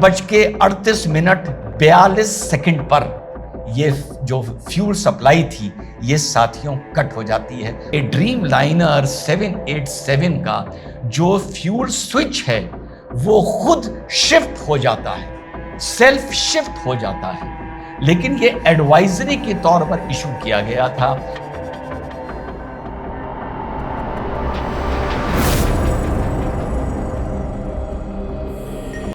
1:38:42 पर ये जो फ्यूल सप्लाई थी ये साथियों कट हो जाती है। ए ड्रीम लाइनर 787 का जो फ्यूल स्विच है वो खुद शिफ्ट हो जाता है, सेल्फ शिफ्ट हो जाता है, लेकिन ये एडवाइजरी के तौर पर इशू किया गया था।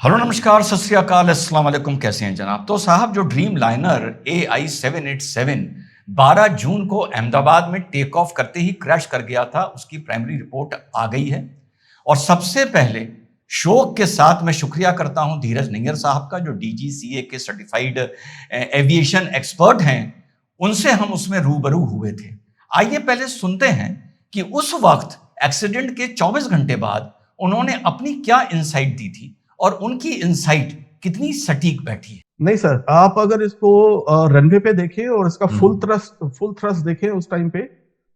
हेलो नमस्कार, सत श्री अकाल, अस्सलाम वालेकुम। कैसे हैं जनाब? तो साहब, जो ड्रीम लाइनर AI 787 12 जून को अहमदाबाद में टेक ऑफ करते ही क्रैश कर गया था, उसकी प्राइमरी रिपोर्ट आ गई है। और सबसे पहले शौक के साथ मैं शुक्रिया करता हूं धीरज नैयर साहब का, जो DGCA के सर्टिफाइड एविएशन एक्सपर्ट हैं। उनसे हम उसमें रूबरू हुए थे। आइए पहले सुनते हैं कि उस वक्त एक्सीडेंट के 24 घंटे बाद उन्होंने अपनी क्या इंसाइट दी थी और उनकी इंसाइट कितनी सटीक बैठी है। नहीं सर, आप अगर इसको रनवे पे देखें और इसका फुल थ्रस्ट देखें उस टाइम पे,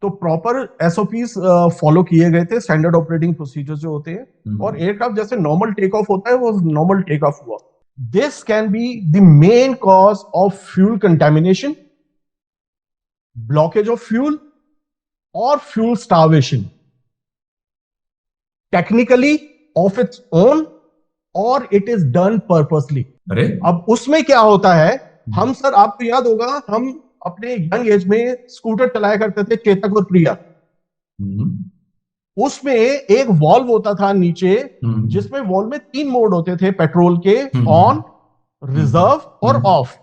तो प्रॉपर SOPs फॉलो किए गए थे, स्टैंडर्ड ऑपरेटिंग प्रोसीजर्स जो होते हैं, और एयरक्राफ्ट जैसे नॉर्मल टेक ऑफ होता है वो नॉर्मल टेक ऑफ हुआ। This can be the main cause of fuel contamination, blockage of fuel और fuel starvation, technically of its own, और इट इज डन पर्पसली। अब उसमें क्या होता है, हम सर आपको याद होगा, हम अपने यंग एज में स्कूटर चलाया करते थे, चेतक और प्रिया। उसमें एक वॉल्व होता था नीचे, जिसमें वॉल्व में 3 मोड होते थे पेट्रोल के, ऑन, रिजर्व और ऑफ।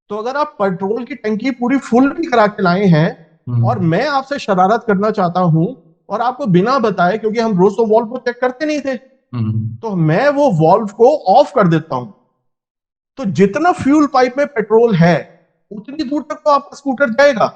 तो अगर आप पेट्रोल की टंकी पूरी फुल भी करा के लाए हैं और मैं आपसे शरारत करना चाहता हूं और आपको बिना बताए, क्योंकि हम रोज तो वॉल्व को चेक करते नहीं थे, तो मैं वो वॉल्व को ऑफ कर देता हूं, तो जितना फ्यूल पाइप में पेट्रोल है उतनी दूर तक तो आपका स्कूटर जाएगा,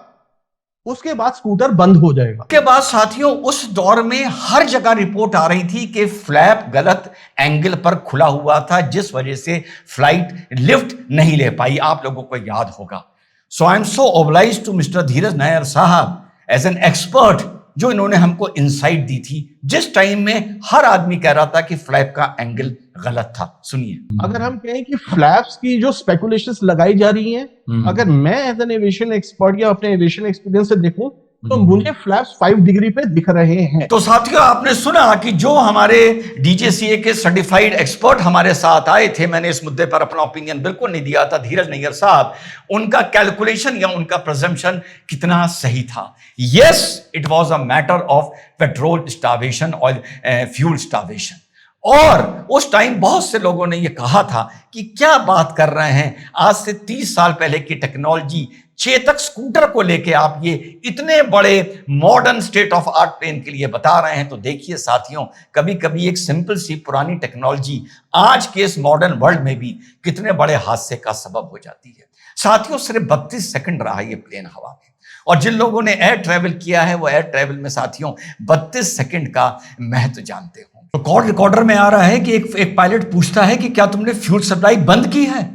उसके बाद स्कूटर बंद हो जाएगा। के बाद साथियों, उस दौर में हर जगह रिपोर्ट आ रही थी कि फ्लैप गलत एंगल पर खुला हुआ था, जिस वजह से फ्लाइट लिफ्ट नहीं ले पाई। आप लोगों को याद होगा। So I am so obliged to mister Dheeraj Nair साहब एज एन एक्सपर्ट, जो इन्होंने हमको इंसाइट दी थी जिस टाइम में हर आदमी कह रहा था कि फ्लैप का एंगल गलत था। सुनिए, अगर हम कहें कि फ्लैप्स की जो स्पेकुलेशंस लगाई जा रही हैं, अगर मैं एज एन एविएशन एक्सपर्ट या अपने एविएशन एक्सपीरियंस से देखूं, तो मुझे फ्लैप्स 5 डिग्री पे दिख रहे हैं। तो साथियों, आपने सुना कि जो हमारे DGCA के सर्टिफाइड एक्सपर्ट हमारे साथ आए थे, मैंने इस मुद्दे पर अपना ओपिनियन बिल्कुल नहीं दिया था, धीरज नैयर साहब, उनका कैलकुलेशन या उनका प्रेजम्पशन कितना सही था। Yes, it was a matter of petrol starvation और फ्यूल स्टार्वेशन। और उस टाइम बहुत से लोगों ने यह कहा था कि क्या बात कर रहे हैं, आज से 30 साल पहले की टेक्नोलॉजी, चेतक स्कूटर को लेके आप ये इतने बड़े modern state of art plane के लिए बता रहे हैं। तो देखिए साथियों, कभी कभी एक सिंपल सी पुरानी टेक्नोलॉजी आज के इस मॉडर्न वर्ल्ड में भी कितने बड़े हादसे का सबब हो जाती है। साथियों, सिर्फ 32 सेकंड रहा ये प्लेन हवा में, और जिन लोगों ने एयर ट्रैवल किया है वो एयर ट्रैवल में साथियों 32 सेकंड का महत्व जानते हो। तो कॉल रिकॉर्डर में आ रहा है कि एक पायलट पूछता है कि क्या तुमने फ्यूल सप्लाई बंद की है,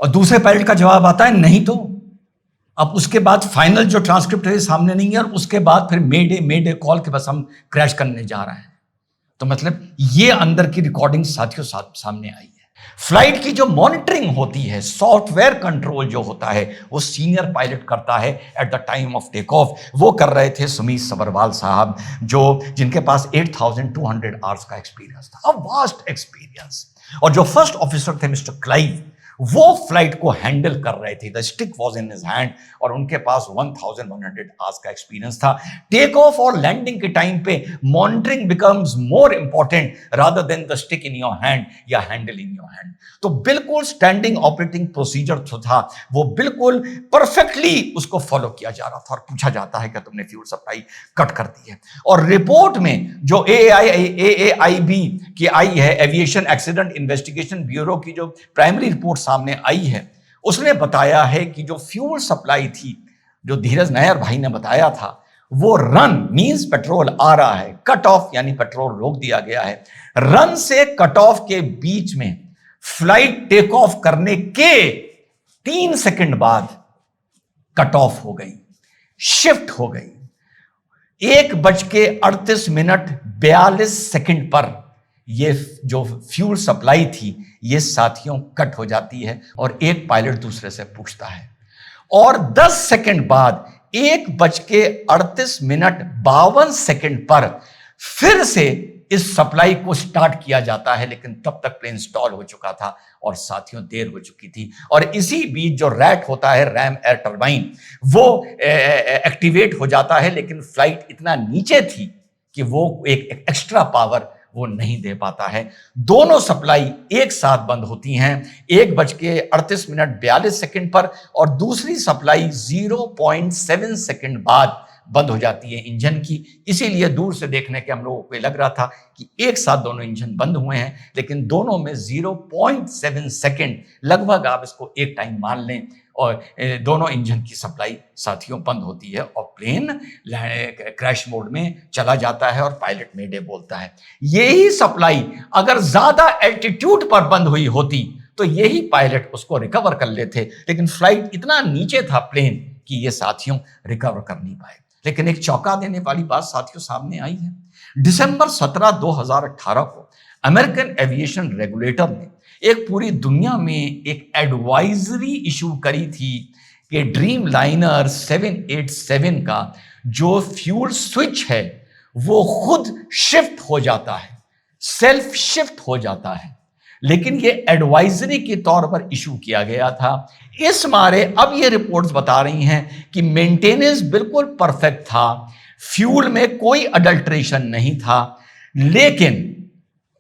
और दूसरे पायलट का जवाब आता है नहीं। तो अब उसके बाद फाइनल जो ट्रांसक्रिप्ट है सामने नहीं है, और उसके बाद फिर मेडे कॉल के बस हम क्रैश करने जा रहे हैं। तो मतलब ये अंदर की रिकॉर्डिंग साथियों सामने आई है। फ्लाइट की जो मॉनिटरिंग होती है, सॉफ्टवेयर कंट्रोल जो होता है, वो सीनियर पायलट करता है at the time of take off. वो कर रहे थे सुमीत सबरवाल साहब, जिनके पास 8200 आवर्स का एक्सपीरियंस था, अ वास्ट एक्सपीरियंस। और जो फर्स्ट ऑफिसर थे मिस्टर क्लाइव, वो फ्लाइट को हैंडल कर रहे थे, the stick was in his hand, और उनके पास 1100 आवर्स का एक्सपीरियंस था। टेक ऑफ और लैंडिंग के टाइम पे monitoring becomes more important rather than the stick in your hand या हैंडल इन योर हैंड। तो बिल्कुल स्टैंडिंग ऑपरेटिंग प्रोसीजर था, वो बिल्कुल परफेक्टली उसको फॉलो किया जा रहा था। और पूछा जाता है कि तुमने फ्यूल सप्लाई कट कर दी है। और रिपोर्ट में जो AAIB की आई है, एविएशन एक्सीडेंट इन्वेस्टिगेशन ब्यूरो की जो प्राइमरी रिपोर्ट सामने आई है, उसने बताया है कि जो फ्यूल सप्लाई थी, जो धीरज नायर भाई ने बताया था, वो रन मींस पेट्रोल आ रहा है, कट ऑफ यानी पेट्रोल रोक दिया गया है। रन से कट ऑफ के बीच में फ्लाइट टेक ऑफ करने के 3 सेकंड बाद कट ऑफ हो गई, शिफ्ट हो गई। 1:38:42 पर ये जो फ्यूल सप्लाई थी ये साथियों कट हो जाती है और एक पायलट दूसरे से पूछता है और 10 सेकंड बाद 1:38:52 पर फिर से इस सप्लाई को स्टार्ट किया जाता है, लेकिन तब तक प्लेन स्टॉल हो चुका था और साथियों देर हो चुकी थी। और इसी बीच जो रैट होता है, रैम एयर टर्बाइन, वो एक्टिवेट हो जाता है, लेकिन फ्लाइट इतना नीचे थी कि वो एक एक्स्ट्रा पावर वो नहीं दे पाता है। दोनों सप्लाई एक साथ बंद होती हैं 1:38:42 पर और दूसरी सप्लाई 0.7 सेकंड बाद बंद हो जाती है इंजन की। इसीलिए दूर से देखने के हम लोगों को लग रहा था कि एक साथ दोनों इंजन बंद हुए हैं, लेकिन दोनों में 0.7 सेकंड, लगभग आप इसको एक टाइम मान लें, और दोनों इंजन की सप्लाई साथियों बंद होती है और प्लेन क्रैश मोड में चला जाता है और पायलट मेडे बोलता है। यही सप्लाई अगर ज्यादा एल्टीट्यूड पर बंद हुई होती तो यही पायलट उसको रिकवर कर लेते, लेकिन फ्लाइट इतना नीचे था प्लेन कि ये साथियों रिकवर कर नहीं पाए। लेकिन एक चौंका देने वाली बात साथियों सामने आई है। दिसंबर 17, 2018 को अमेरिकन एविएशन रेगुलेटर ने एक पूरी दुनिया में एक एडवाइजरी इशू करी थी कि ड्रीम लाइनर 787 का जो फ्यूल स्विच है वो खुद शिफ्ट हो जाता है, सेल्फ शिफ्ट हो जाता है, लेकिन ये एडवाइजरी के तौर पर इशू किया गया था। इस मारे अब ये रिपोर्ट्स बता रही हैं कि मेंटेनेंस बिल्कुल परफेक्ट था, फ्यूल में कोई अडल्ट्रेशन नहीं था, लेकिन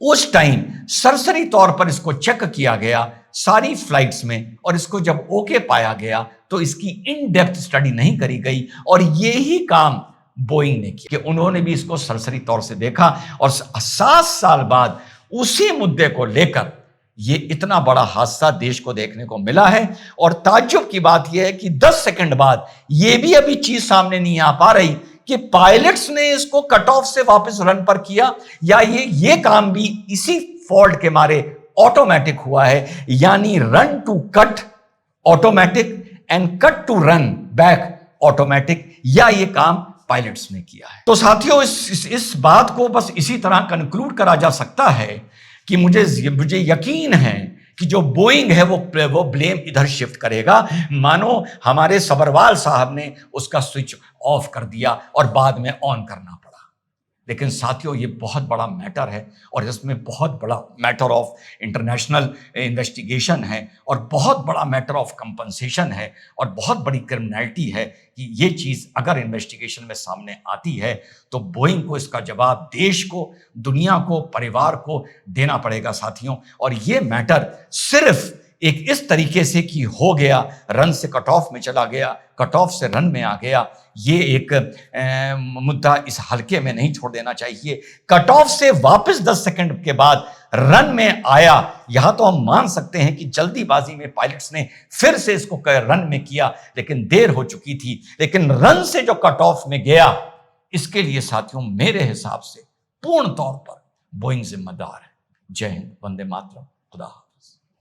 उस टाइम सरसरी तौर पर इसको चेक किया गया सारी फ्लाइट्स में, और इसको जब ओके पाया गया तो इसकी इन डेप्थ स्टडी नहीं करी गई। और यही काम बोइंग ने किया कि उन्होंने भी इसको सरसरी तौर से देखा और 7 साल बाद उसी मुद्दे को लेकर ये इतना बड़ा हादसा देश को देखने को मिला है। और ताज्जुब की बात यह है कि 10 सेकंड बाद ये भी अभी चीज सामने नहीं आ पा रही कि पायलट्स ने इसको कट ऑफ से वापस रन पर किया या ये काम भी इसी फॉल्ट के मारे ऑटोमेटिक हुआ है, यानी run to cut automatic and cut to run back automatic, या ये काम पायलट्स ने किया है। तो साथियों इस बात को बस इसी तरह कंक्लूड करा जा सकता है कि मुझे यकीन है कि जो बोइंग है वो ब्लेम इधर शिफ्ट करेगा, मानो हमारे सबरवाल साहब ने उसका स्विच ऑफ कर दिया और बाद में ऑन करना पड़ा। लेकिन साथियों ये बहुत बड़ा मैटर है और इसमें बहुत बड़ा मैटर ऑफ इंटरनेशनल इन्वेस्टिगेशन है और बहुत बड़ा मैटर ऑफ कंपनसेशन है और बहुत बड़ी क्रिमिनलिटी है कि ये चीज़ अगर इन्वेस्टिगेशन में सामने आती है तो बोइंग को इसका जवाब देश को, दुनिया को, परिवार को देना पड़ेगा साथियों। और ये मैटर सिर्फ एक इस तरीके से कि हो गया, रन से कट ऑफ में चला गया, कट ऑफ से रन में आ गया, ये एक मुद्दा इस हल्के में नहीं छोड़ देना चाहिए। कट ऑफ से वापस 10 सेकंड के बाद रन में आया, यहां तो हम मान सकते हैं कि जल्दीबाजी में पायलट्स ने फिर से इसको रन में किया, लेकिन देर हो चुकी थी। लेकिन रन से जो कट ऑफ में गया, इसके लिए साथियों मेरे हिसाब से पूर्ण तौर पर बोइंग जिम्मेदार है। जय हिंद, वंदे मातरम, खुदा।